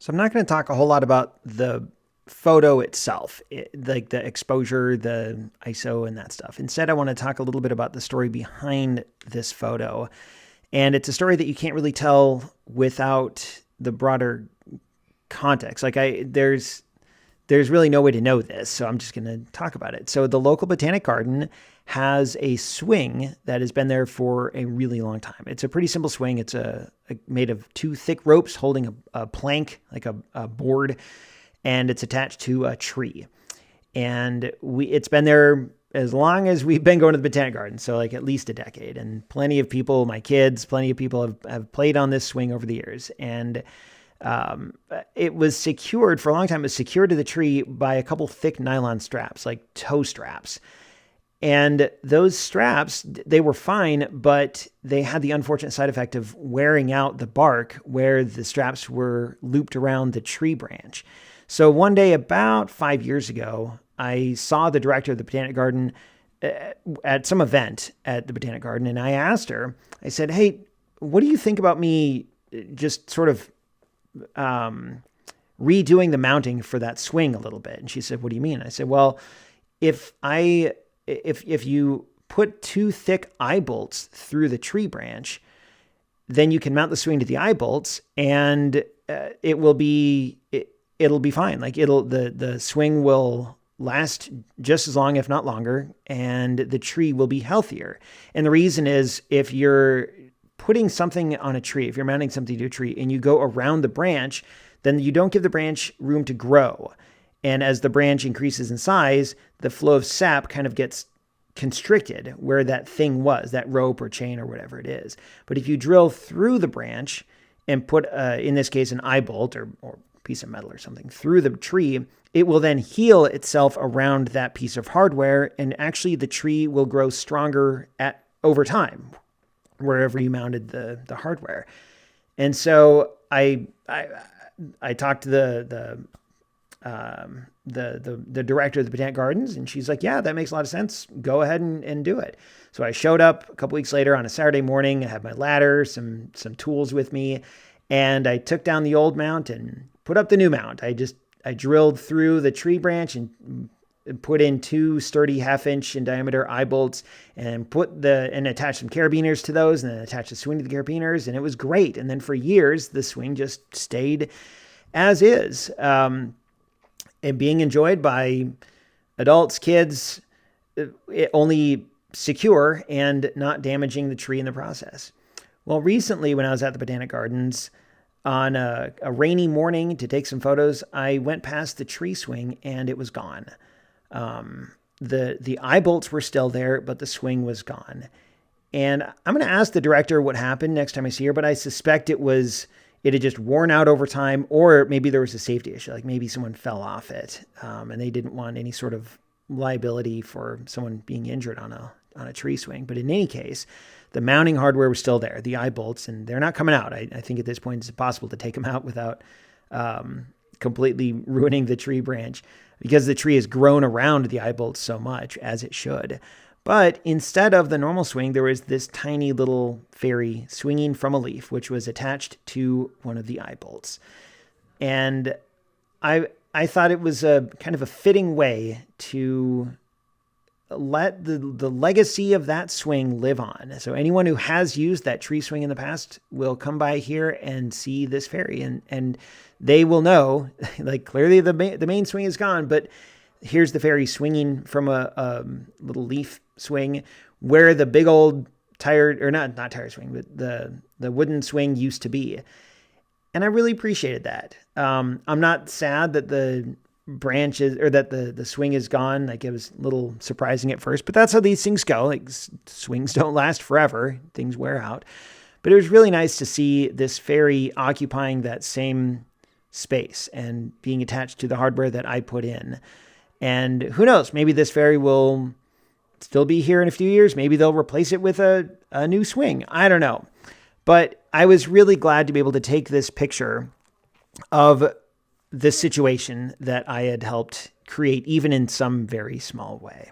So I'm not going to talk a whole lot about the photo itself, like the exposure, the ISO, and that stuff. Instead, I want to talk a little bit about the story behind this photo. And it's a story that you can't really tell without the broader context. There's really no way to know this, so I'm just going to talk about it. So the local botanic garden has a swing that has been there for a really long time. It's a pretty simple swing. It's made of two thick ropes holding a plank, like a board, and it's attached to a tree. And it's been there as long as we've been going to the botanic garden, so like at least a decade. And plenty of people, my kids, plenty of people have played on this swing over the years. And it was secured for a long time. It was secured to the tree by a couple thick nylon straps, like toe straps. And those straps, they were fine, but they had the unfortunate side effect of wearing out the bark where the straps were looped around the tree branch. So one day, about 5 years ago, I saw the director of the Botanic Garden at some event at the Botanic Garden, and I asked her, I said, hey, what do you think about me just sort of redoing the mounting for that swing a little bit? And she said, what do you mean? I said, well, if you put two thick eye bolts through the tree branch, then you can mount the swing to the eye bolts, and it'll be fine. Like the swing will last just as long, if not longer, and the tree will be healthier. And the reason is, if you're putting something on a tree, if you're mounting something to a tree and you go around the branch, then you don't give the branch room to grow. And as the branch increases in size, the flow of sap kind of gets constricted where that thing was, that rope or chain or whatever it is. But if you drill through the branch and put, in this case, an eye bolt or piece of metal or something through the tree, it will then heal itself around that piece of hardware. And actually the tree will grow stronger over time, wherever you mounted the hardware. And so I talked to the director of the Botanic Gardens, and she's like, yeah, that makes a lot of sense. Go ahead and do it. So I showed up a couple weeks later on a Saturday morning. I had my ladder, some tools with me, and I took down the old mount and put up the new mount. I drilled through the tree branch and put in two sturdy 1/2-inch in diameter eye bolts and attached some carabiners to those, and then attached the swing to the carabiners, and it was great. And then for years, the swing just stayed as is, and being enjoyed by adults, kids, only secure and not damaging the tree in the process. Well, recently when I was at the Botanic Gardens on a rainy morning to take some photos, I went past the tree swing and it was gone. The eye bolts were still there, but the swing was gone. And I'm going to ask the director what happened next time I see her, but I suspect it had just worn out over time, or maybe there was a safety issue. Like maybe someone fell off it, and they didn't want any sort of liability for someone being injured on a tree swing. But in any case, the mounting hardware was still there, the eye bolts, and they're not coming out. I think at this point it's impossible to take them out without completely ruining the tree branch, because the tree has grown around the eye bolts so much, as it should. But instead of the normal swing, there was this tiny little fairy swinging from a leaf, which was attached to one of the eye bolts. And I thought it was a kind of a fitting way to let the legacy of that swing live on. So anyone who has used that tree swing in the past will come by here and see this fairy, and they will know, like, clearly the main swing is gone, but here's the fairy swinging from a little leaf swing where the big old not tire swing, but the wooden swing used to be. And I really appreciated that. I'm not sad that the branches or that the swing is gone. Like, it was a little surprising at first, but that's how these things go. Like, swings don't last forever. Things wear out. But it was really nice to see this fairy occupying that same space and being attached to the hardware that I put in. And who knows, maybe this fairy will still be here in a few years. Maybe they'll replace it with a new swing. I don't know. But I was really glad to be able to take this picture of the situation that I had helped create, even in some very small way.